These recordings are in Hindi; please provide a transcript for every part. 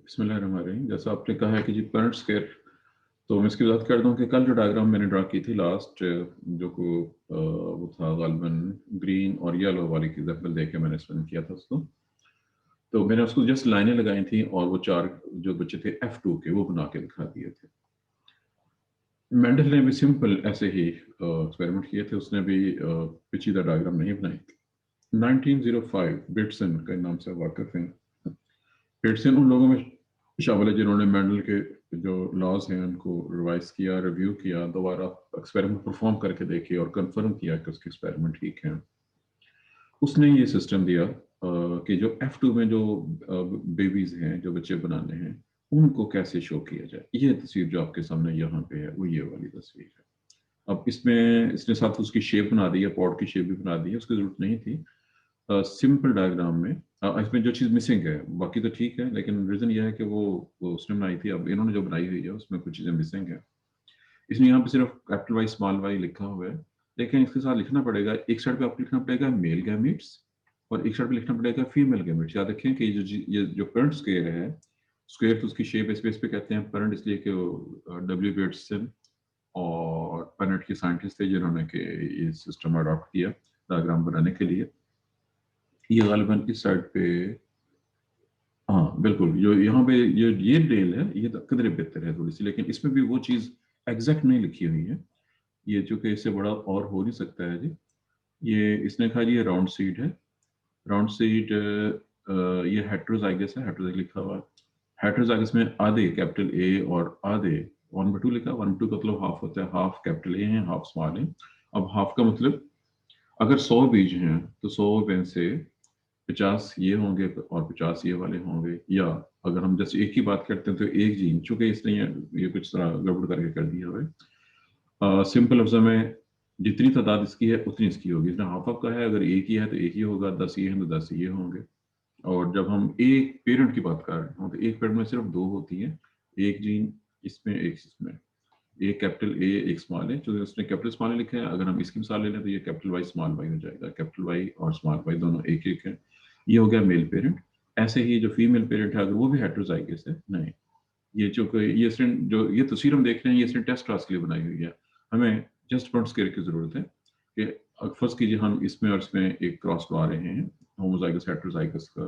बिस्मिल्लाहिर्रहमानिर्रहीम। जैसा आपने कहा है कि जी पेरेंट स्केयर, तो मैं इसकी वजाहत कर दूं कि कल जो डायग्राम मैंने ड्रा की थी लास्ट, जो को वो था गालिबन ग्रीन और येलो वाली की एग्जाम्पल देके मैंने एक्सप्लेन किया था उसको। तो मैंने उसको जस्ट लाइनें लगाई थी और वो चार जो बच्चे थे F2 के वो बना के दिखा दिए थे। मेंडल ने भी सिंपल ऐसे ही एक्सपेरिमेंट किए थे, उसने भी पेचीदा डायग्राम नहीं बनाई थी। 1905 बिट्सन के नाम से वाकिफ हैं। बिट्सन उन लोगों में शामिल है जिन्होंने मेंडल के जो लॉज हैं उनको रिवाइज किया, रिव्यू किया, दोबारा एक्सपेरिमेंट परफॉर्म करके देखे और कंफर्म किया कि उसके एक्सपेरिमेंट ठीक हैं। उसने ये सिस्टम दिया कि जो F2 में जो बेबीज हैं, जो बच्चे बनाने हैं, उनको कैसे शो किया जाए। ये तस्वीर जो आपके सामने यहाँ पे है वो ये वाली तस्वीर है। अब इसमें इसने साथ उसकी शेप बना दी है, पॉट की शेप भी बना दी है, उसकी जरूरत नहीं थी। सिंपल डायग्राम में इसमें जो चीज़ मिसिंग है, बाकी तो ठीक है, लेकिन रीज़न ये है कि वो उसने बनाई थी, अब इन्होंने जो बनाई हुई है उसमें कुछ चीज़ें मिसिंग है। इसमें यहाँ पे सिर्फ कैपिटल वाई स्मॉल वाई लिखा हुआ है, लेकिन इसके साथ लिखना पड़ेगा, एक साइड पे आपको लिखना पड़ेगा मेल गैमीट्स और एक साइड पे लिखना पड़ेगा फीमेल गैमीट्स। याद रखें कि ये जो पेरेंट स्क्वायर है, स्क्वायर तो उसकी शेप स्पेस पे कहते हैं पेरेंट, इसलिए कि वो डब्ल्यू बेट्सन और पेनेट के साइंटिस्ट थे जिन्होंने कि ये सिस्टम अडॉप्ट किया डायग्राम बनाने के लिए। ये गालिबन इस साइड पे, हाँ बिल्कुल, जो यहाँ पे ये डिटेल है ये तो कदरे बेहतर है थोड़ी सी, लेकिन इसमें भी वो चीज़ एग्जैक्ट नहीं लिखी हुई है। ये चूंकि इससे बड़ा और हो नहीं सकता है जी। ये इसने कहा जी ये राउंड सीड है। राउंड सीड ये हेट्रोजाइगस है, हेट्रोजाइगस लिखा हुआ है। हेट्रोजाइगस में आधे कैपिटल ए और आधे 1/2 लिखा है। 1/2 का मतलब हाफ होता है, हाफ कैपिटल ए है, हाफ स्मॉल है। अब हाफ का मतलब अगर 100 बीज हैं तो 100 में से 50 ये होंगे और 50 ये वाले होंगे। या अगर हम जैसे एक ही बात करते हैं तो एक जीन, चूंकि इसने ये कुछ तरह गड़बड़ करके कर दिया है। सिंपल लफ्ज़ों में जितनी तादाद इसकी है उतनी इसकी होगी। इसने हाफ हाफ का है, अगर एक ही है तो एक ही होगा, 10 ये हैं तो 10 ये होंगे। और जब हम एक पेरेंट की बात कर रहे हो तो एक पेरेंट में सिर्फ दो होती हैं, एक जीन इसमें एक इसमें, एक कैपिटल ए एक स्मॉल है, जो उसने कैपिटल स्मॉल लिखा है। अगर हम इसकी मिसाल ले लें तो ये कैपिटल वाई स्मॉल वाई हो जाएगा। कैपिटल वाई और स्मॉल वाई दोनों एक एक है। ये हो गया मेल पेरेंट। ऐसे ही जो फीमेल पेरेंट है अगर वो भी हेट्रोजाइगस है, नहीं, ये जो ये जो ये तस्वीर हम देख रहे हैं ये इसने टेस्ट क्लास के लिए बनाई हुई है। हमें जस्ट फ्रंट स्केयर की जरूरत है कि फर्ज कीजिए हम इसमें और इसमें एक क्रॉस ला रहे हैं, होमोजाइगस हेट्रोजाइगस का।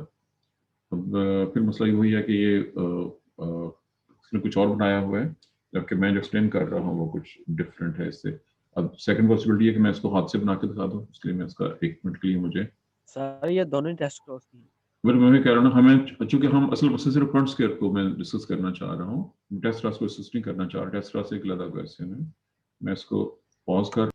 अब फिर मसला ये हुई है कि ये इसने कुछ और बनाया हुआ है, जबकि मैं जो एक्सप्लेन कर रहा हूँ वो कुछ डिफरेंट है इससे। अब सेकंड पॉसिबिलिटी है कि मैं इसको हाथ से बना के दिखा दूँ, इसके लिए मैं इसका 1 मिनट के लिए मुझे, सर ये दोनों ही टेस्ट क्रॉस की। बट मैं कह रहा हूँ हमें, चूंकि हम असल मसले सिर्फ फ्रंट स्केयर को मैं डिस्कस करना चाह रहा हूँ, टेस्ट क्लास को डिस्कस नहीं करना चाह रहा। टेस्ट क्लास एक अलग क्वेश्चन है। मैं इसको पॉज कर,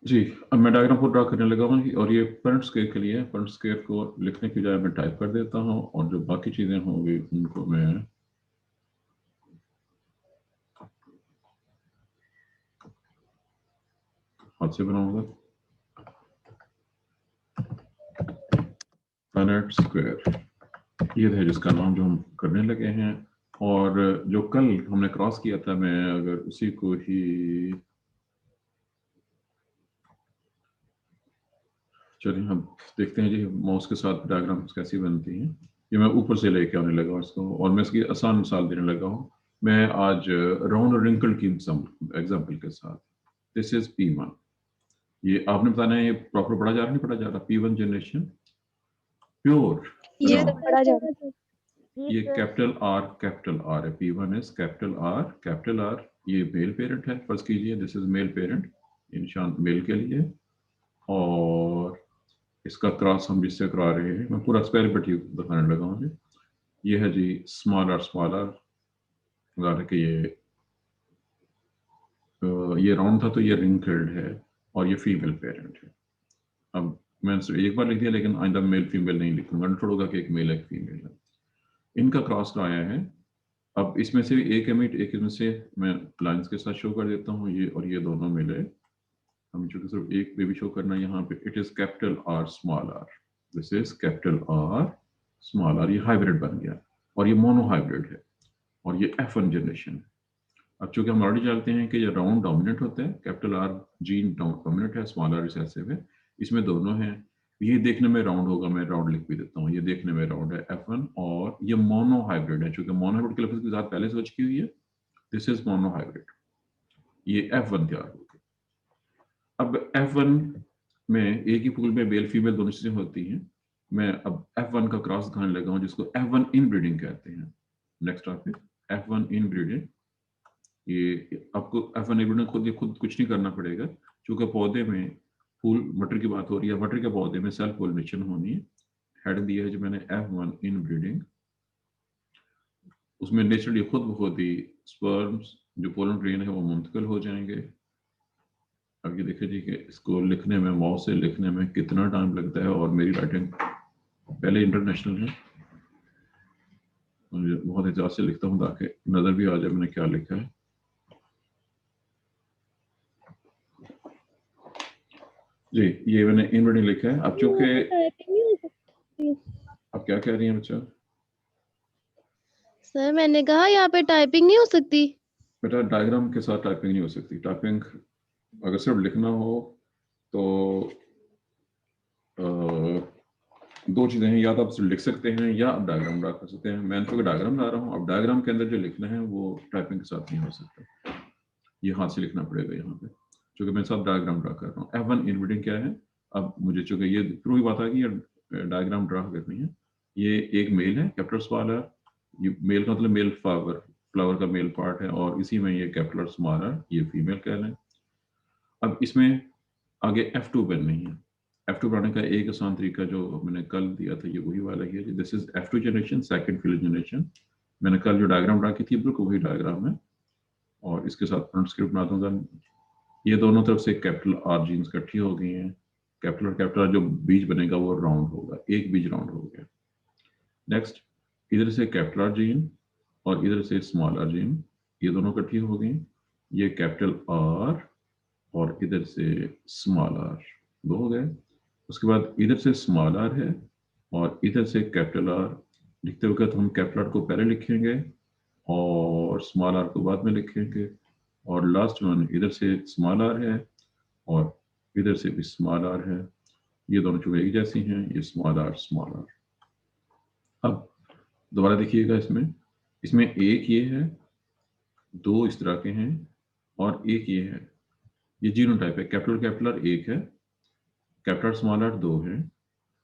जी अब मैं डायग्राम को ड्रा करने लगा हूँ और ये फ्रंट स्केयर के लिए है। फ्रंट स्केयर को लिखने की बजाय मैं टाइप कर देता हूँ और जो बाकी चीजें होंगी उनको मैं हाथ से बनाऊंगा। प्लैनेट स्क्वायर ये है जिसका नाम जो हम करने लगे हैं। और जो कल हमने क्रॉस किया था, मैं अगर उसी को ही, चलिए हम देखते हैं जी माउस के साथ डायग्राम्स कैसी बनती हैं। ये मैं ऊपर से लेके आने लगा हूँ इसको और मैं इसकी आसान मिसाल देने लगा हूँ। मैं आज राउंड और रिंकल की एग्जाम्पल के साथ, दिस इज P1। ये आपने बताना है ये प्रॉपर पढ़ा जा रहा नहीं पढ़ा जा रहा। P1 जनरेशन प्योर ये राउंड, पढ़ा जा रहा है। ये कैपिटल आर है। P1 is capital are. ये मेल पेरेंट है, फर्ज कीजिए दिस इज मेल पेरेंट, ये निशान मेल के लिए। और इसका क्रॉस हम जिससे करा रहे हैं, मैं पूरा एक्सपेरिमेंट ही दिखाने लगा हूँ जी। ये है जी स्मॉल आर के ये राउंड था तो ये रिंकल्ड है और ये फीमेल पेरेंट है। अब मैंने एक बार लिख दिया, लेकिन आइंदा मेल फीमेल नहीं लिखूंगा, होगा कि एक मेल एक फीमेल है। इनका क्रॉस आया है। अब इसमें से एक एमिट, एक इसमें से मैं लाइंस के साथ शो कर देता हूँ, ये और ये दोनों मिले। हम चूंकि सिर्फ एक पे भी शो करना है यहाँ पे, it is capital R small R, this is capital R small R. ये हाइब्रिड बन गया और ये मोनो हाइब्रिड है और ये F1 जनरेशन है। अब चूंकि हम ऑलरेडी जानते हैं कि ये राउंड डोमिनेंट होता है, कैपिटल आर जीन डोमिनेंट है, स्मॉल आर रिसेसिव है, इसमें दोनों हैं। ये देखने में राउंड होगा, मैं राउंड लिख भी देता हूँ, ये देखने में राउंड है F1, और ये मोनो हाइब्रिड है, चूंकि मोनो हाइब्रिड के लफ्ज की ज़ात पहले से हो चुकी हुई है, दिस इज मोनो हाइब्रिड, ये F1 तैयार हो गया। अब F1 में एक ही फूल में मेल फीमेल दोनों चीजें होती हैं। मैं अब F1 का क्रॉस दिखाने लगा हूं, जिसको F1 इनब्रीडिंग कहते हैं। Next topic F1 inbreeding. ये आपको F1 इनब्रीडिंग खुद कुछ नहीं करना पड़ेगा, क्योंकि पौधे में फूल मटर की बात हो रही है, मटर के पौधे में सेल्फ पोलिनेशन होनी है। हेड दिया है जो मैंने F1 इनब्रीडिंग, उसमें नेचुरली खुद ब खुद ही स्पर्म्स जो पोलन ग्रेन है वो मुंतकिल हो जाएंगे। अब ये देखिए जी कि इसको लिखने में, माउस से लिखने में कितना टाइम लगता है, और मेरी राइटिंग पहले इंटरनेशनल है, मुझे बहुत एहतियात से लिखता हूँ ताकि नजर भी आ जाए मैंने क्या लिखा है। जी ये मैंने इनब्रीडिंग लिखा है। अब चूंकि अब क्या कह रही हैं बच्चा? सर मैंने कहा यहाँ पे टाइपिंग नहीं हो सकती। बेटा डायग्राम के साथ टाइपिंग नहीं हो सकती। टाइपिंग अगर सिर्फ लिखना हो तो दो चीजें हैं, या तो आप सिर्फ लिख सकते हैं या आप डायग्राम ड्रा कर सकते हैं। मैं तो डायग्राम ला रहा हूँ। अब डायग्राम के अंदर जो लिखना है वो टाइपिंग के साथ नहीं हो सकता, ये हाथ से लिखना पड़ेगा यहाँ पे, क्योंकि मैं सब डायग्राम ड्रा कर रहा हूँ। F1 इनब्रीडिंग क्या है? अब मुझे चूंकि ये प्रूव बात आ गई, ये डायग्राम ड्रा करनी है। ये एक मेल है, कैपिटल स्मॉल आर, ये मेल का मतलब मेल फ्लावर का मेल पार्ट है, और इसी में ये कैपिटल स्मॉल आर, ये फीमेल कहलाए। अब इसमें आगे F2 बननी है। F2 बनाने का एक आसान तरीका जो मैंने कल दिया था, ये वही वाला ही है। This is F2 generation, second filial generation. मैंने कल जो डायग्राम ड्रा की थी बिल्कुल वही डायग्राम है, और इसके साथ फ्रंट स्क्रिप्ट बना दूंगा। ये दोनों तरफ से कैपिटल आर जीन्स इकट्ठी हो गई हैं। कैपिटल जो बीज बनेगा वो राउंड होगा, एक बीज राउंड हो गया। नेक्स्ट इधर से कैपिटल आर जीन और इधर से स्मॉल आर जीन, ये दोनों इकट्ठी हो गई। ये कैपिटल आर और इधर से स्मॉल आर, दो हो गए। उसके बाद इधर से स्मॉल आर है और इधर से कैपिटल आर। लिखते वक्त हम कैपिटल आर को पहले लिखेंगे और स्मॉल आर को बाद में लिखेंगे, और लास्ट वन इधर से स्मॉल आर है और इधर से भी स्मॉल आर है। ये दोनों चीजें एक जैसी हैं, ये स्मॉल आर स्मॉल आर। अब दोबारा देखिएगा, इसमें इसमें एक ये है, दो इस तरह के हैं, और एक ये है। ये जीनोटाइप है। कैपिटल आर एक है, कैपिटल स्मॉल आर दो है,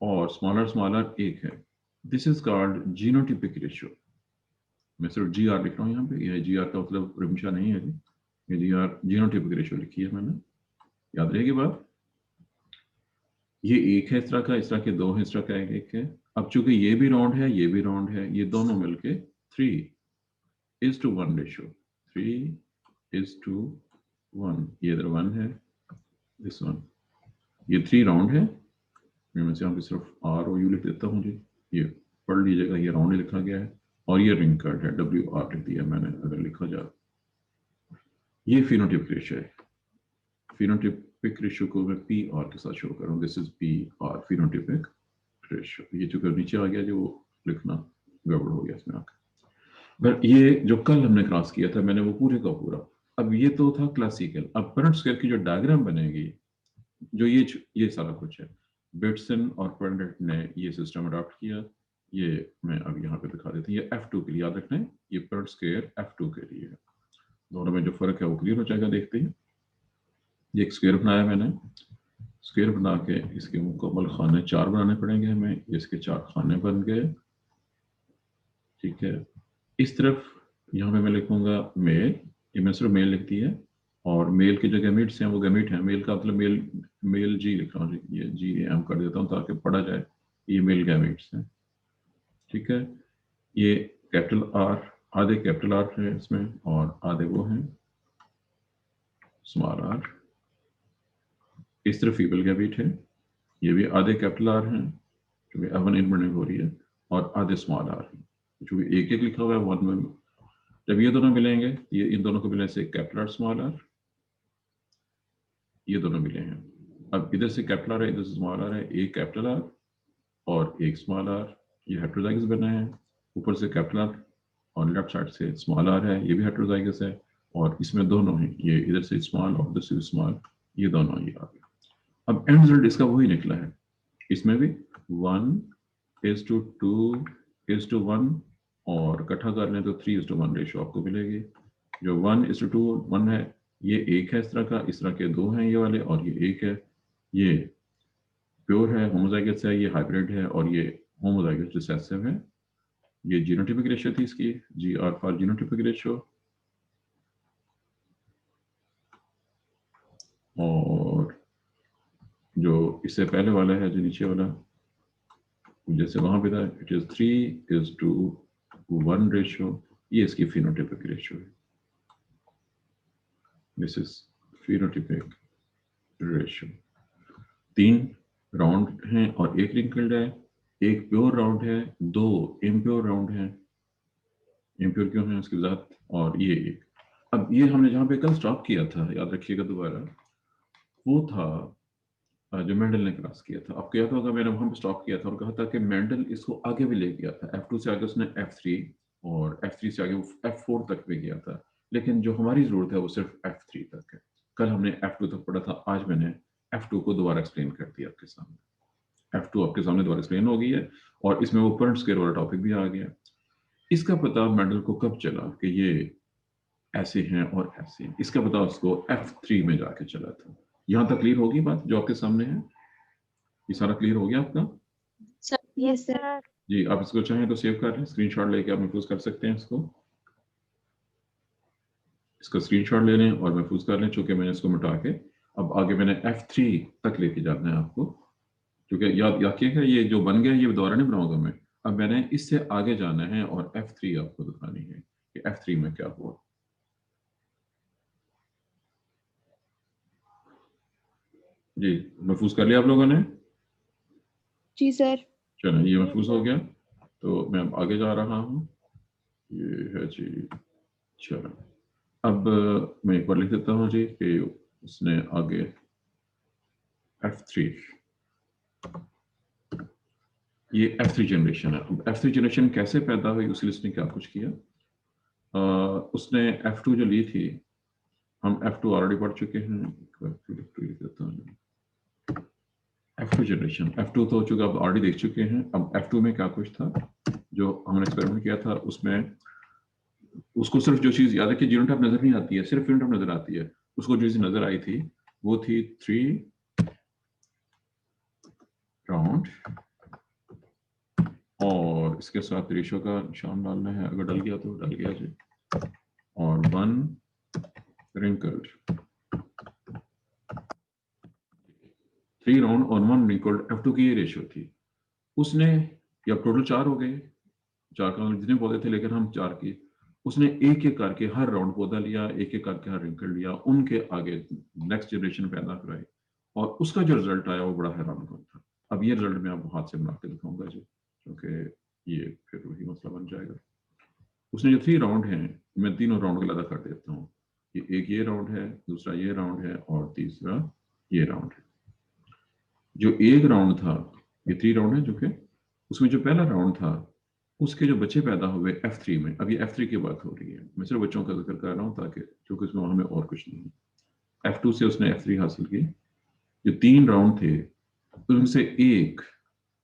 और स्मॉल आर एक है। This is called genotypic ratio. मैं सिर्फ जी आर लिख रहा हूँ यहाँ पे, यह जी आर का मतलब रिमशा नहीं है जी, ये जी आर जीनोटिपिक रेशियो लिखी है मैंने, याद रहेगी बात। ये एक है इस तरह का, इस तरह के दो है, इस तरह का एक है। अब चूंकि ये भी राउंड है, ये भी राउंड है, ये दोनों मिलके 3:1 रेशियो, 3:1। ये इधर 1 है, दिस वन, ये 3 राउंड है। मैं यहाँ पे सिर्फ आर और यू लिख देता हूँ जी, ये पढ़ लीजिएगा, ये राउंड लिखा गया है। और ये रिंग कर्ड है, WR लिख दिया मैंने अगर लिखा जाए। ये फिनोटिपिक रेशियो है। फिनोटिपिक रेशियो को मैं PR के साथ शो कर रहा हूँ। This is PR, phenotypic ratio. ये चूंकि नीचे आ गया जो लिखना गड़बड़ हो गया इसमें आकर। बट ये जो कल हमने क्रॉस किया था मैंने वो पूरे का पूरा। अब ये तो था क्लासिकल। अब परंट स्क्वायर की जो डायग्राम बनेगी, जो ये सारा कुछ है, बेटसन और परंट ने ये सिस्टम अडॉप्ट किया। ये मैं अब यहाँ पे दिखा देती हूँ। ये F2 के लिए याद रखना है, ये परंट स्क्वायर F2 के लिए है। दोनों में जो फर्क है वो क्लियर हो जाएगा, देखते हैं। ये एक स्क्वायर बनाया मैंने, स्क्वायर बना के इसके मुकम्मल खाने 4 बनाने पड़ेंगे हमें। इसके 4 खाने बन गए, ठीक है। इस तरफ यहाँ पे मैं लिखूंगा मेल, ये मैं सिर्फ मेल लिख दी है, और मेल के जो गैमीट्स हैं वो गैमीट हैं। मेल का मतलब मेल जी लिख रहा हूँ, ये GAM कर देता हूँ ताकि पढ़ा जाए। ये मेल गैमीट्स हैं, ठीक है। ये कैपिटल आर, आधे कैपिटल आर है इसमें और आधे वो हैं स्मॉल आर। इस तरफ फीमेल गैमीट है, ये भी आधे कैपिटल आर हैं क्योंकि F1 इनब्रीडिंग हो रही है, और आधे स्मॉल आर हैं क्योंकि एक एक लिखा हुआ है 1 में। जब ये दोनों मिलेंगे, ये इन दोनों को मिलने से कैपिटल आर स्मॉल आर, ये दोनों मिले हैं। अब इधर से कैपिटल आर है, इधर से स्मॉल आर है, एक कैपिटल आर और एक स्मॉल आर, ये हेटेरोजाइगस बना है। ऊपर से कैपिटल आर और लेफ्ट साइड से स्मॉल आर है, ये भी हेटेरोजाइगस है। और इसमें दोनों हैं, ये इधर से स्मॉल और इधर से स्मॉल, ये दोनों ये आ गए। अब एंड रिजल्ट इसका वही निकला है। इसमें भी 1:2:1 और इकट्ठा कर लें तो 3:1 रेशो आपको मिलेगी। जो 1:2:1 है ये एक है इस तरह का, इस तरह के दो हैं ये वाले, और ये एक है। ये प्योर है, होमोजाइगस है, ये हाइब्रिड है, और ये होमोजाइगस रिसेसिव है। ये जीनोटाइपिक रेशियो थी इसकी, GR फॉर जीनोटाइपिक रेशियो। और जो इससे पहले वाला है, जो नीचे वाला, जैसे वहां पे था, इट इज 3:1 रेशियो, ये इसकी फिनोटाइपिक रेशियो है। This is phenotypic ratio. 3 round हैं और एक रिंकल्ड है, एक प्योर राउंड है, 2 इम्प्योर राउंड है। इम्प्योर क्यों है उसकी वजह, और ये एक। अब ये हमने जहाँ पे कल स्टॉप किया था, याद रखिएगा दोबारा, वो था जो मेंडल ने क्रॉस किया था। आपको याद होगा मैंने वहां पे स्टॉप किया था और कहा था कि मेंडल इसको आगे भी ले गया था, F2 से आगे उसने F3 और F3 से आगे F4 तक भी गया था, लेकिन जो हमारी जरूरत है वो सिर्फ F3 तक है। कल हमने F2 तक पढ़ा था, आज मैंने F2 को दोबारा एक्सप्लेन कर दिया आपके सामने। F2 आपके सामने दोबारा एक्सप्लेन हो गई है और इसमें वो करंट स्केयर वाला टॉपिक भी आ गया। इसका पता मेंडल को कब चला कि ये ऐसे हैं और ऐसे हैं, इसका पता उसको F3 में जाके चला था। यहां तक क्लियर होगी बात जो आपके सामने है? ये सारा क्लियर हो गया आपका? Yes sir. जी, आप इसको चाहें तो सेव कर लें, स्क्रीनशॉट लेके आप महफूज कर सकते हैं इसको। इसका स्क्रीनशॉट ले लें और महफूज कर लें, चूंकि मैंने इसको मिटा के अब आगे मैंने F3 तक लेके जाना है आपको, क्योंकि याद रखिएगा ये जो बन गया ये दोबारा नहीं बनाऊंगा मैं। अब मैंने इससे आगे जाना है और F3 आपको दिखानी है कि F3 में क्या हुआ। जी, महफूज कर लिया आप लोगों ने? जी सर। चलो ये महफूज हो गया तो मैं अब आगे जा रहा हूँ। ये है जी, चलो अब मैं एक बार लिख देता हूँ जी कि उसने आगे F3, ये F3 जनरेशन है। अब F3 जनरेशन कैसे पैदा हुई, उसके लिए उसने क्या कुछ किया। उसने F2 जो ली थी, हम F2 ऑलरेडी पढ़ चुके हैं, F2 जनरेशन, F2 तो चूंकि आप ऑलरेडी देख चुके हैं। अब F2 में क्या कुछ था जो हमने एक्सपेरिमेंट किया था, उसमें उसको सिर्फ जो चीज याद है कि जीनोटाइप नजर नहीं आती है, सिर्फ फिनोटाइप नजर आती है। उसको जो चीज नजर आई थी वो थी 3 राउंड और इसके साथ रेशो का निशान डालना है, अगर डल गया तो डल गया जी, और 1 रिंकल्ड। 3 राउंड और 1 रिंकल्ड F2 की ये रेशियो थी। उसने, या टोटल 4 हो गए, 4 का जितने पौधे थे लेकिन हम 4 की, उसने एक एक करके हर राउंड पौधा लिया, एक एक करके हर रिंकल लिया, उनके आगे नेक्स्ट जनरेशन पैदा कराई और उसका जो रिजल्ट आया वो बड़ा हैरान कन था। अब ये रिजल्ट मैं आपको हाथ से बना के दिखाऊंगा जी, क्योंकि ये फिर वही मसला बन जाएगा। उसने जो 3 राउंड हैं, मैं तीनों राउंड को अलग कर देता हूँ। एक ये राउंड है, दूसरा ये राउंड है और तीसरा ये राउंड है। जो एक राउंड था, ये 3 राउंड है जो कि उसमें जो पहला राउंड था उसके जो बच्चे पैदा हुए F3 में, अब ये F3 की बात हो रही है, मैं सिर्फ बच्चों का जिक्र कर रहा हूँ ताकि क्योंकि उसमें हमें और कुछ नहीं है। F2 से उसने F3 हासिल की। जो 3 राउंड थे उनसे एक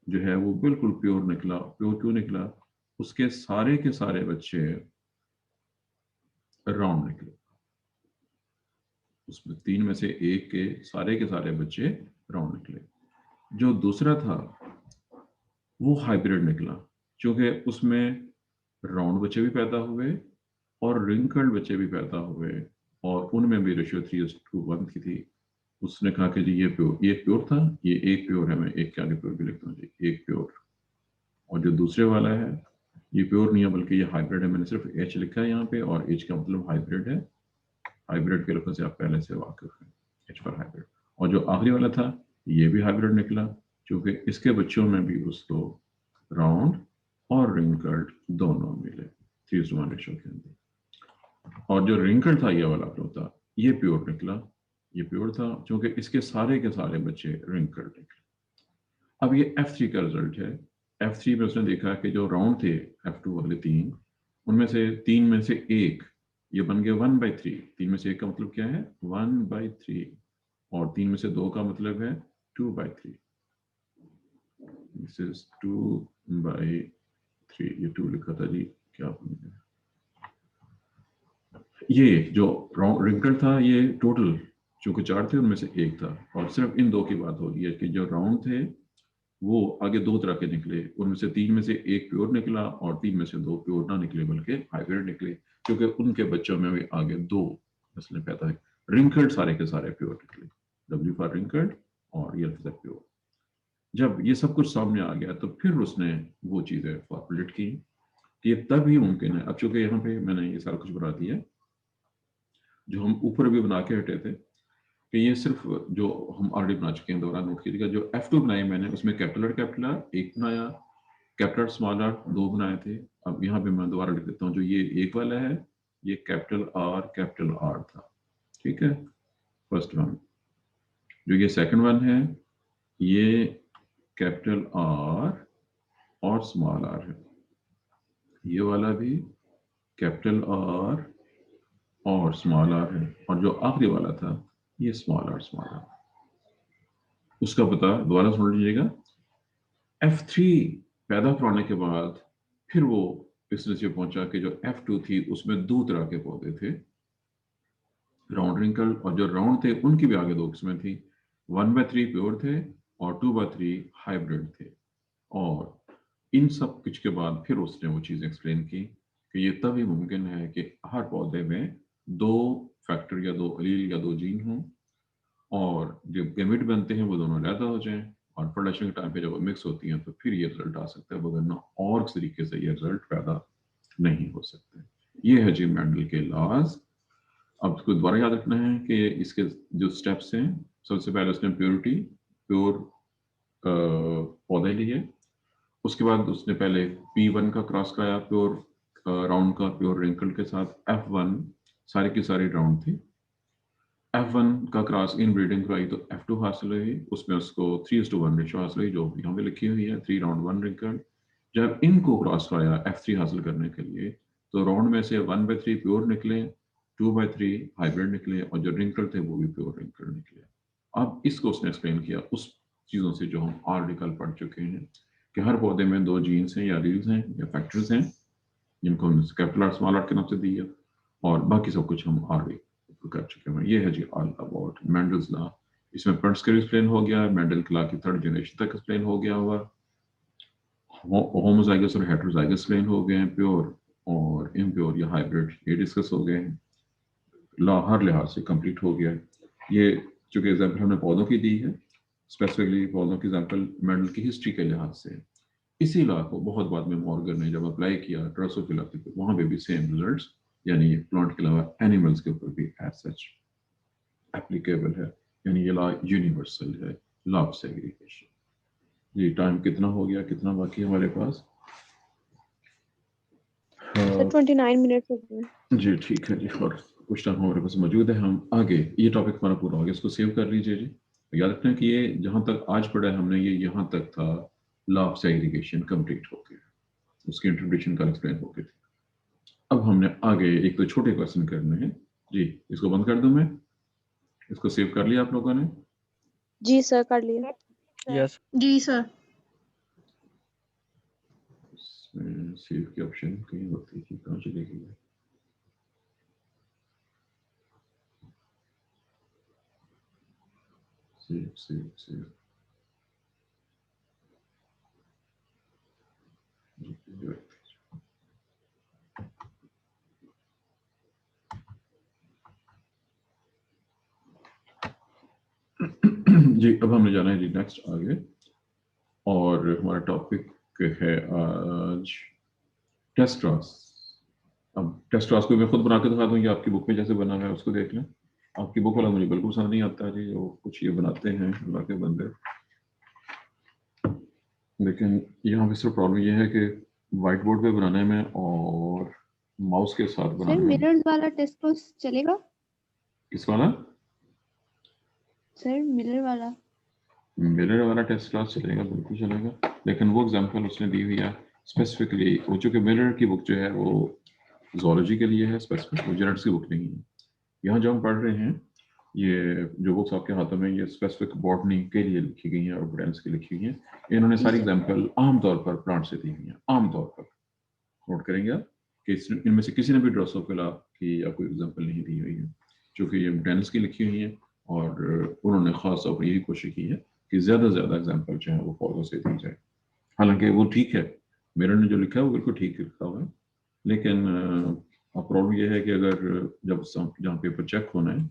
जो है वो बिल्कुल प्योर निकला। प्योर क्यों निकला? उसके सारे के सारे बच्चे राउंड निकले। उसमें 3 में से एक के सारे बच्चे राउंड निकले। जो दूसरा था वो हाइब्रिड निकला, क्योंकि उसमें राउंड बच्चे भी पैदा हुए और रिंकल्ड बच्चे भी पैदा हुए और उनमें भी रेशियो 3:1 की थी। उसने कहा कि जी ये प्योर था, ये एक प्योर है, मैं एक के आगे प्योर भी लिखता हूँ जी, एक प्योर। और जो दूसरे वाला है ये प्योर नहीं है बल्कि ये हाइब्रिड है, मैंने सिर्फ H लिखा है यहाँ पे और H का मतलब हाइब्रिड है। हाइब्रिड के लफ्ज़ से आप पहले से वाकिफ हैं, H पर हाइब्रिड। और जो आखिरी वाला था ये भी हाइब्रिड निकला, क्योंकि इसके बच्चों में भी उसको राउंड और रिंकल्ड दोनों मिले 3:1 रेशो के अंदर। और जो रिंकल्ड था ये वाला था, ये प्योर निकला, ये प्योर था क्योंकि इसके सारे के सारे बच्चे रिंकल्ड निकले। अब ये F3 का रिजल्ट है। F3 में उसने देखा कि जो राउंड थे F2 वाले 3, उनमें से 3 में से एक ये बन गया 1/3। 3 में से एक का मतलब क्या है? 1/3 और 3 में से 2 का मतलब है 2/3। दिस इज 2/3, ये 2 लिखा था जी, क्या ये जो रिंकल था ये टोटल चूंकि 4 थे उनमें से एक था, और सिर्फ इन दो की बात हो रही है कि जो राउंड थे वो आगे दो तरह के निकले, उनमें से 3 में से एक प्योर निकला और 3 में से 2 प्योर ना निकले बल्कि हाइब्रिड निकले, क्योंकि उनके बच्चों में भी आगे 2 नस्लें पैदा हुई। रिंकल्ड सारे के सारे प्योर निकले, W फॉर रिंकल्ड और E फॉर प्योर। जब ये सब कुछ सामने आ गया तो फिर उसने वो चीज़ें फॉर्मुलेट की कि ये तब ही मुमकिन है। अब चूंकि यहाँ पे मैंने ये सारा कुछ बना दिया, जो हम ऊपर भी बना के हटे थे कि ये सिर्फ जो हम ऑलरेडी बना चुके हैं, दोबारा नोट कीजिएगा। जो F2 बनाई मैंने उसमें कैपिटल आर एक बनाया, कैपिटल स्मॉल आर 2 बनाए थे। अब यहाँ पे मैं दोबारा लिख देता हूँ, जो ये एक वाला है ये कैपिटल आर था, ठीक है, फर्स्ट वन। जो ये सेकंड वन है ये कैपिटल आर और स्मॉल आर है, ये वाला भी कैपिटल आर और स्मॉल आर है, और जो आखिरी वाला था ये स्मॉल आर। उसका पता दोबारा सुन लीजिएगा। F3 पैदा कराने के बाद फिर वो इस नतीजे पहुंचा कि जो F2 थी उसमें 2 तरह के पौधे थे, राउंड रिंकल, और जो राउंड थे उनकी भी आगे 2 किस्में थी, 1/3 प्योर थे और 2/3 हाइब्रिड थे। और इन सब कुछ के बाद फिर उसने वो चीज़ एक्सप्लेन की कि ये तभी मुमकिन है कि हर पौधे में 2 फैक्टर या 2 अलील या 2 जीन हों, और जो गैमेट बनते हैं वो दोनों अलग हो जाएं, और प्रोडक्शन के टाइम पे जब वो मिक्स होती हैं तो फिर ये रिजल्ट आ सकता है, वरना और किस तरीके से ये रिजल्ट पैदा नहीं हो सकते। ये है जी मेंडल के लॉज। अब इसको दोबारा याद रखना है कि इसके जो स्टेप्स हैं, सबसे पहले उसने प्योर पौधे लिए, उसके बाद उसने पहले P1 का क्रॉस कराया प्योर राउंड का प्योर रिंकल के साथ, F1 सारी की सारी राउंड थी, F1 का क्रॉस इन ब्रीडिंग कराई तो F2 हासिल हुई, उसमें उसको 3:1 रेशो हासिल हुई जो यहाँ पे लिखी हुई है, 3 राउंड 1 रिंकल। जब इनको क्रॉस कराया F3 हासिल करने के लिए तो राउंड में से 1/3 प्योर निकले, 2/3 हाइब्रिड निकले, और जो रिंकल थे वो भी प्योर रिंकल निकले। अब इसको उसने एक्सप्लेन किया उस चीज़ों से जो हम ऑलरेडी कल पढ़ चुके हैं कि हर पौधे में 2 जीन्स हैं या रील्स हैं या फैक्टर्स हैं जिनको हम कैपिटल आर स्मॉल आर के नाम से दिया, और बाकी सब कुछ हम ऑलरेडी कर चुके हैं। ये है जी ऑल अबाउट मेंडल्स लॉ। इसमें पर्ट्स एक्सप्लेन हो गया, मेंडल के लॉ की 3rd जनरेशन तक एक्सप्लेन हो गया हुआ, होमोजाइगस और हेटेरोजाइगस एक्सप्लेन हो गए हैं, प्योर और इम्प्योर या हाइब्रिड ये डिस्कस हो गए हैं, लॉ हर लिहाज से कंप्लीट हो गया है। ये चूंकि एग्जाम्पल हमने पौधों की दी है, स्पेसिफिकली पौधों की एग्जाम्पल मेंडल की हिस्ट्री के लिहाज से, इसी लॉ को बहुत बाद में मॉर्गन ने जब अप्लाई किया ड्रोसोफिला पे, वहां पे भी सेम रिजल्ट्स, यानी प्लांट के अलावा एनिमल्स के ऊपर भी एज सच एप्लीकेबल है, यानी ये लॉ यूनिवर्सल है, लॉ ऑफ सेग्रीगेशन। जी टाइम कितना हो गया, कितना बाकी है हमारे पास? सर 29 मिनट्स हो गए। जी ठीक है जी, और कुछ टाइम हमारे पास मौजूद है, हम आगे ये टॉपिक हमारा पूरा हो गया, इसको सेव कर लीजिए जी। याद रखना कि ये जहाँ तक आज पढ़ा है हमने ये यहाँ तक था, लॉ ऑफ सेग्रीगेशन कंप्लीट हो गया, उसकी इंट्रोडक्शन का एक्सप्लेन हो गई थी। अब हमने आगे एक तो छोटे क्वेश्चन करने हैं जी। इसको बंद कर दूं मैं, इसको सेव कर लिया आप लोगों ने? जी सर कर लिया। यस जी सर। सेव की ऑप्शन कहीं होती थी, कहाँ चली गई है? सेव जी। अब हमने जाना है जी नेक्स्ट आगे, और हमारा टॉपिक है आज टेस्ट्रॉस। अब टेस्ट्रॉस को मैं खुद बना के दिखा दूं, या आपकी बुक में जैसे बना है उसको देख लें। आपकी बुक वाला मुझे बिल्कुल समझ नहीं आता जी, वो कुछ ये बनाते हैं अल्लाह के बंदे, लेकिन यहाँ पे सिर्फ प्रॉब्लम ये है कि व्हाइट बोर्ड पे बनाने में और माउस के साथ सर बनाने में। मिरर्स वाला टेस्ट कोर्स चलेगा? किस वाला? सर मिरर वाला टेस्ट क्लास चलेगा, बिल्कुल चलेगा, लेकिन वो एग्जांपल उसने दी हुई है स्पेसिफिकली, वो चूंकि मिरर की बुक जो है वो जोलॉजी के लिए है स्पेसिफिक, वो जेनेटिक्स की बुक नहीं है। यहाँ जो हम पढ़ रहे हैं ये जो बुक्स आपके हाथों में ये स्पेसिफिक बॉटनी के लिए लिखी गई हैं और बोटेनिक्स के लिखी गई हैं। इन्होंने सारी एग्जांपल आमतौर पर प्लांट से दी हुई हैं, आमतौर पर। नोट करेंगे आप कि इनमें से किसी ने भी ड्रोसोफिला की या कोई एग्जांपल नहीं दी हुई है, क्योंकि ये बोटेनिक्स की लिखी हुई हैं और उन्होंने खास तौर पर यही कोशिश की है कि ज़्यादा से ज़्यादा एग्जाम्पल जो है वो पौधों से दी जाए। हालांकि वो ठीक है, मेरे ने जो लिखा है वो बिल्कुल ठीक लिखा हुआ है, लेकिन प्रॉब्लम ये है कि अगर जब जहाँ पेपर चेक होना है,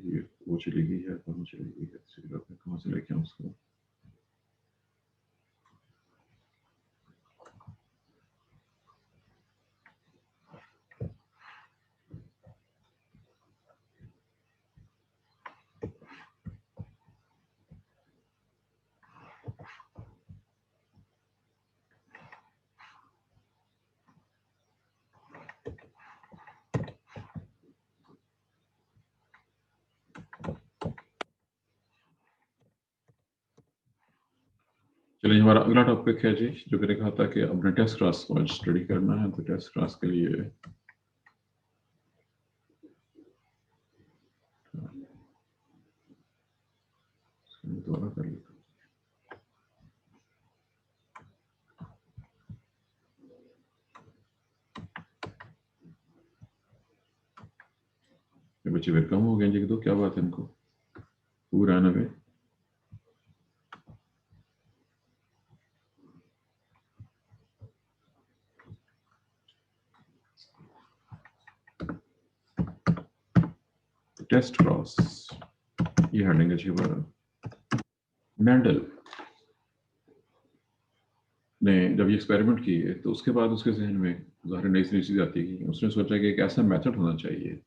ये वो चली गई है, कहाँ चली गई है, कहाँ से लेके आऊँ उसको। चलिए, हमारा अगला टॉपिक है जी, जो मैंने कहा था कि अपने टेस्ट क्लास को आज स्टडी करना है। तो टेस्ट क्लास के लिए दोबारा कर लेते हैं। बच्चे फिर कम हो गए जी, तो क्या बात है इनको पूरा आना पे। टेस्ट क्रॉस, ये हेडिंग है जी हमारा। मेंडल ने जब ये एक्सपेरिमेंट किए तो उसके बाद उसके जहन में ज़ाहिर नई नई चीज़ आती है। उसने सोचा कि एक ऐसा मेथड होना चाहिए,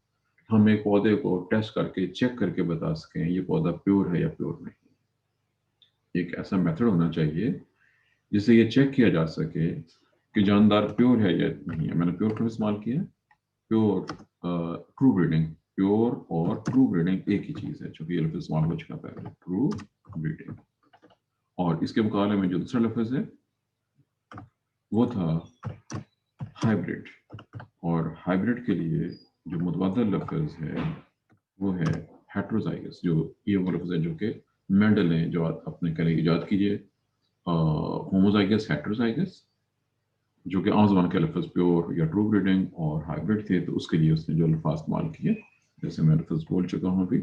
हम एक पौधे को टेस्ट करके चेक करके बता सकें ये पौधा प्योर है या प्योर नहीं। एक ऐसा मेथड होना चाहिए जिससे ये चेक किया जा सके कि जानदार प्योर है या नहीं है। मैंने प्योर क्यों इस्तेमाल किया? प्योर ट्रू ब्रीडिंग, प्योर और ट्रू ब्रीडिंग एक ही चीज़ है, चूंकि ये लफ्ज़ इस्तेमाल हो चुका पहले, ट्रू ब्रीडिंग। और इसके मुकाबले में जो दूसरा लफ्ज़ है वो था हाइब्रिड, और हाइब्रिड के लिए जो मुतबादल लफ्ज़ है वो है हेट्रोजाइगस। जो ये वो लफ्ज़ है जो कि मेंडल ने जो अपने कल ईजाद कीजिए, होमोजाइगस हेट्रोजाइगस, जो कि आम ज़बान के लफ्ज़ प्योर या ट्रू ब्रीडिंग और हाइब्रिड थे। तो उसके लिए उसने जो अल्फाज इस्तेमाल किए, जैसे मैं लफ्ज़ बोल चुका हूँ अभी,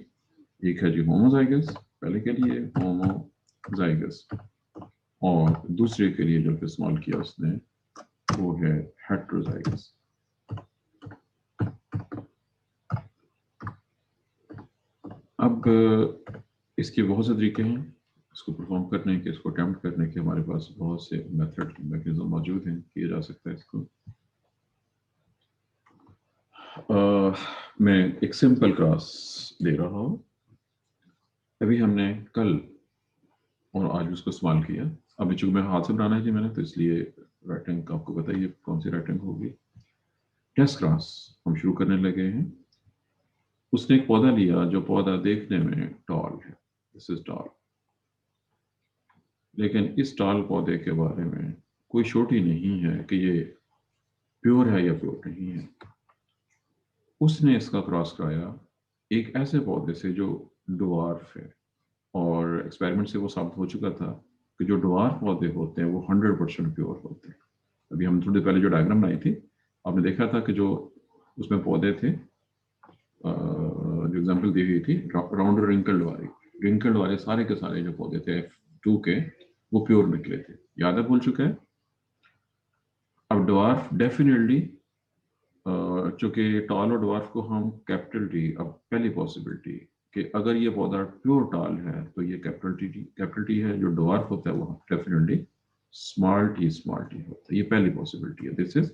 एक है जी होमोजाइगस पहले के लिए, होमोजाइगस, और दूसरे के लिए जो इस्तेमाल किया उसने वो है हेट्रोजाइगस। अब इसके बहुत से तरीके हैं इसको परफॉर्म करने के, इसको अटेम्प्ट करने के। हमारे पास बहुत से मेथड मैकेनिज्म मौजूद हैं, किया जा सकता है इसको। मैं एक सिंपल क्रॉस दे रहा हूँ। अभी हमने कल और आज उसको इस्तेमाल किया। अभी चूंकि मैं हाथ से बनाना है जी मैंने, तो इसलिए राइटिंग आपको बताइए कौन सी राइटिंग होगी। टेस्ट क्रॉस हम शुरू करने लगे हैं। उसने एक पौधा लिया जो पौधा देखने में टॉल है, दिस इज टॉल, लेकिन इस टॉल पौधे के बारे में कोई शोटी नहीं है कि ये प्योर है या प्योर नहीं है। उसने इसका क्रॉस कराया एक ऐसे पौधे से जो ड्वार्फ है, और एक्सपेरिमेंट से वो साबित हो चुका था कि जो ड्वार्फ पौधे होते हैं वो 100% प्योर होते हैं। अभी हम थोड़ी पहले जो डायग्राम बनाई थी, आपने देखा था कि जो उसमें पौधे थे, जो एग्जांपल दी हुई थी राउंड रिंकल्ड वाले सारे के सारे जो पौधे थे F2 के, वो प्योर निकले थे। याद है, भूल चुके हैं। अब ड्वार्फ डेफिनेटली, चूंकि टॉल और ड्वार्फ को हम कैपिटल टी, अब पहली पॉसिबिलिटी कि अगर ये पौधा प्योर टॉल है तो ये कैपिटल टी है, जो ड्वार्फ होता है वो डेफिनेटली स्मॉल टी होता है। ये पहली पॉसिबिलिटी है। This is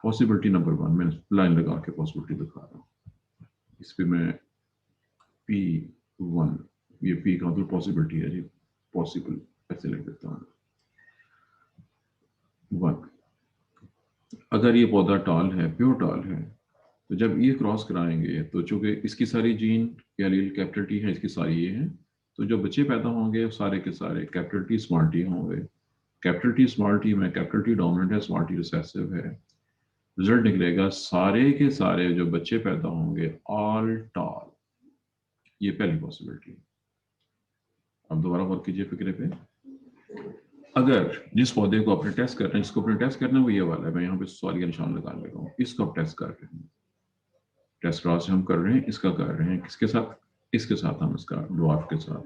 possibility number 1। मैं लाइन लगा के पॉसिबिलिटी दिखा रहा हूँ। इस पे मैं P1, ये P का मतलब पॉसिबिलिटी है जी, पॉसिबल ऐसे लिख देता हूँ 1। अगर ये पौधा टॉल है, प्योर टॉल है, तो जब ये क्रॉस कराएंगे तो चूंकि इसकी सारी जीन या लील कैपिटल टी है, इसकी सारी ये हैं, तो जो बच्चे पैदा होंगे सारे के सारे कैपिटल टी स्मॉल टी होंगे। कैपिटल टी स्मॉल टी में कैपिटल टी डोमिनेंट है, स्मॉल टी रिसेसिव है। रिजल्ट निकलेगा सारे के सारे जो बच्चे पैदा होंगे ऑल टॉल, ये पहली पॉसिबिलिटी। अब दोबारा गौर कीजिए फिक्रे पे। अगर जिस पौधे को अपने टेस्ट कर रहे हैं, जिसको अपने टेस्ट करना है वो ये वाला है, मैं यहाँ पे सवाल का निशान लगा ले रहा हूँ, इसको आप टेस्ट कर रहे हैं, टेस्ट क्रॉस हम कर रहे हैं, इसका कर रहे हैं, किसके साथ? इसके साथ हम इसका ड्वार्फ के साथ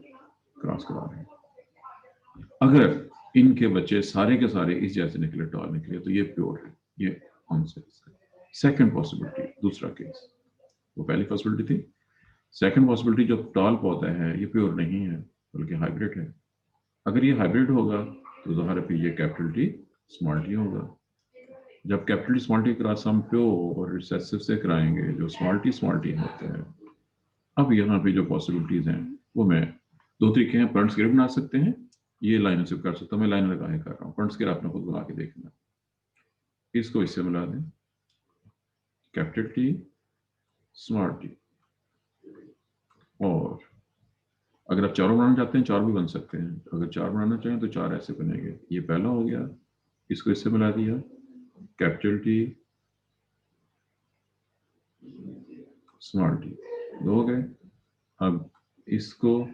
क्रॉस करा रहे हैं। अगर इनके बच्चे सारे के सारे इस जैसे निकले, टॉल निकले, तो ये प्योर है, ये आंसर है। सेकंड पॉसिबिलिटी, दूसरा केस, वो पहली पॉसिबिलिटी थी। सेकंड पॉसिबिलिटी, जो टॉल पौधा है ये प्योर नहीं है बल्कि हाइब्रिड है। अगर ये हाइब्रिड होगा तो ज़ाहिर है ये कैपिटल टी स्मॉल टी होगा। जब capital T small T cross हम प्योर और रिसेसिव से कराएंगे, जो स्मॉल टी होते हैं। अब यहाँ पे जो पॉसिबिलिटीज हैं वो मैं दो तरीके हैं, पॉइंट स्केल बना सकते हैं, ये लाइन से कर सकता हूँ, मैं लाइन लगा के कर रहा हूँ, पॉइंट स्केल आपने खुद बना के देखना। इसको इससे मिला दें, कैपिटल टी स्मॉल टी, और अगर आप चारों बनाना चाहते हैं चार भी बन सकते हैं, अगर चार बनाना चाहें तो चार ऐसे बनेंगे। ये पहला हो गया, इसको इससे मिला दिया, कैपिटल टी स्मॉल टी, दो हो गए। अब इसको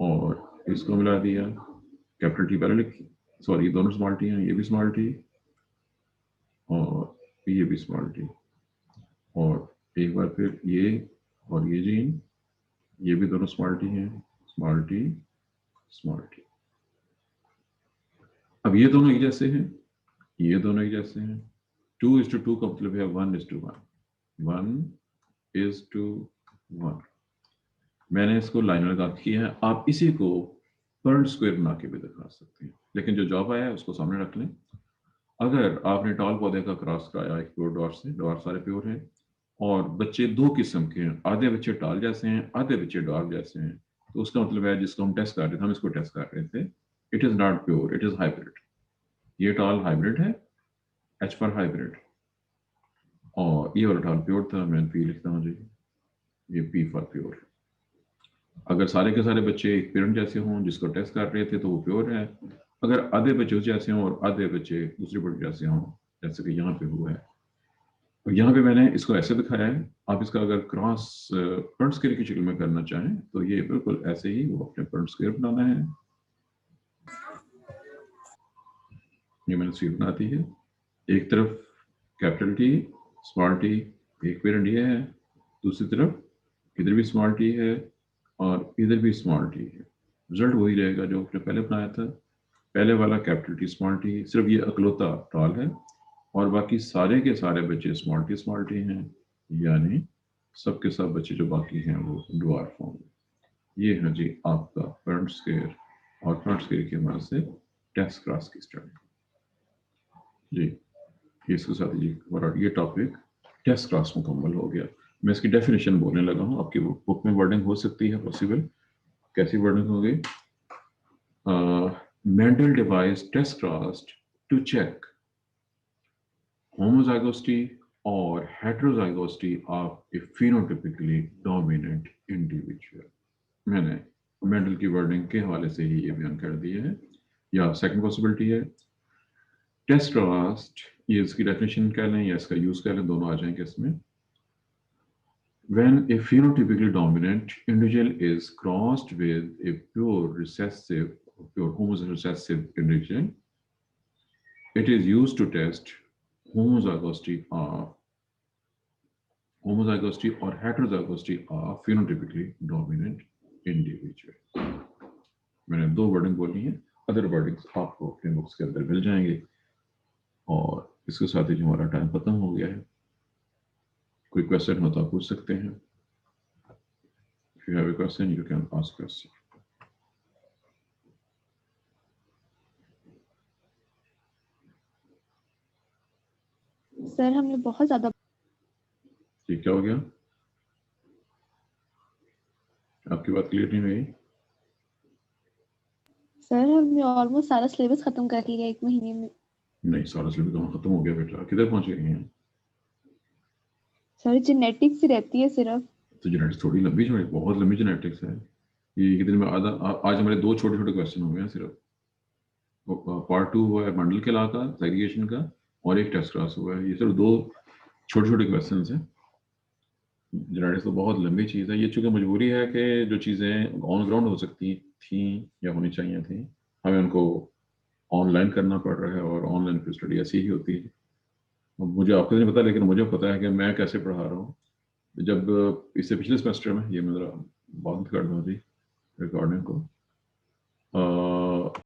और इसको मिला दिया, कैपिटल टी पहले लिखी, सॉरी दोनों स्मॉल टी हैं, ये भी स्मॉल टी और ये भी स्मॉल टी, और एक बार फिर ये और ये जीन, ये भी दोनों स्मॉल टी हैं, स्मॉल टी स्मॉल टी। अब ये दोनों एक जैसे हैं, ये दोनों एक जैसे हैं, 2:2 का मतलब है 1:1, 1:1। मैंने इसको लाइन लगा किया है, आप इसी को पर्ल स्क्वायर बना के भी दिखा सकते हैं, लेकिन जो जॉब आया है उसको सामने रख लें। अगर आपने टॉल पौधे का क्रॉस कराया एक प्योर डॉट से, डॉट सारे प्योर हैं, और बच्चे दो किस्म के हैं, आधे बच्चे टॉल जैसे हैं, आधे बच्चे डॉट जैसे हैं, तो उसका मतलब है जिसको हम टेस्ट कर रहे थे, हम इसको टेस्ट कर रहे थे, it is not pure, it is hybrid. ये टॉल हाइब्रिड है, एच फॉर हाइब्रिड, और ये वाला टॉल प्योर था, मैं पी लिखता हूँ जी, ये पी फॉर प्योर। अगर सारे के सारे बच्चे एक पेरेंट जैसे हों जिसको टेस्ट कर रहे थे तो वो प्योर है। अगर आधे बच्चे उस जैसे हों और आधे बच्चे दूसरे पेरेंट जैसे हों, जैसे कि यहाँ पे हुआ है, तो यहाँ पे मैंने इसको ऐसे दिखाया है। आप इसका अगर क्रॉस पर्ल स्क्वायर की शक्ल में करना चाहें तो ये बिल्कुल ऐसे ही वो अपने पर्ल स्क्वायर बनाना है। ये मैंने स्क्वायर बना दी है, एक तरफ कैपिटल टी स्मॉल टी, एक पेरेंट ये है, दूसरी तरफ इधर भी स्मॉल टी है और इधर भी स्मॉल टी है। रिजल्ट वही रहेगा जो आपने पहले बनाया था, पहले वाला कैपिटल टी स्मॉल टी, सिर्फ ये अकलौता टॉल है और बाकी सारे के सारे बच्चे स्मॉल टी हैं, यानी सबके सब बच्चे जो बाकी हैं वो ड्वार्फ होंगे। ये है जी आपका पर्ल स्क्वायर और पर्ल स्क्वायर की मदद से टेस्ट क्रॉस की स्टडी जी। इसके साथ जी ये टॉपिक टेस्ट क्रॉस मुकम्मल हो गया। मैं इसकी डेफिनेशन बोलने लगा हूँ, आपकी बुक में वर्डिंग हो सकती है पॉसिबल। कैसी वर्डिंग होगी? Mendel devised test cross to check homozygosity or heterozygosity of a phenotypically dominant individual। मैंने मेंडल की वर्डिंग के हवाले से ही ये बयान कर दिया है। या सेकंड पॉसिबिलिटी है टेस्ट क्रॉस, ये इसकी डेफिनेशन कह लें या इसका यूज कह लें, दोनों आ जाएंगे इसमें। When a phenotypically dominant individual is crossed with a pure homozygous individual, it is used to test homozygosity or heterozygosity of phenotypically dominant individual। मैंने दो वर्डिंग बोली हैं, अदर वर्डिंग्स आपको अपने बुक्स के अंदर मिल जाएंगे। और इसके साथ ही हमारा टाइम खत्म हो गया है। कोई क्वेश्चन हो तो आप पूछ सकते हैं। If you have a question, you can ask question. Sir हमने बहुत ज्यादा ठीक, क्या हो गया? आपकी बात क्लियर नहीं हुई? सर हमने ऑलमोस्ट सारा सिलेबस खत्म कर लिया एक महीने में। नहीं, सारा सिलेबस खत्म हो गया बेटा, किधर पहुंच गए हैं? सर जेनेटिक्स रहती है सिर्फ। तो जेनेटिक्स थोड़ी लंबी, बहुत लंबी जेनेटिक्स है। ये एक दिन में आधा, आज हमारे दो छोटे छोटे क्वेश्चन हो गए हैं सिर्फ। पार्ट 2 हुआ है मंडल के लॉ का, सेग्रीगेशन का, और एक टेस्ट क्रॉस हुआ है। ये सिर्फ दो छोटे छोटे क्वेश्चन हैं। जेनेटिक्स तो बहुत लंबी चीज़ है। ये चूँकि मजबूरी है कि जो चीज़ें ऑन ग्राउंड हो सकती थी या होनी चाहिए थी, हमें उनको ऑनलाइन करना पड़ रहा है और ऑनलाइन की स्टडी ऐसी ही होती है। अब मुझे आपको नहीं पता, लेकिन मुझे पता है कि मैं कैसे पढ़ा रहा हूँ। जब इससे पिछले सेमेस्टर में, ये मैं ज़रा बंद कर दूँ जी रिकॉर्डिंग को।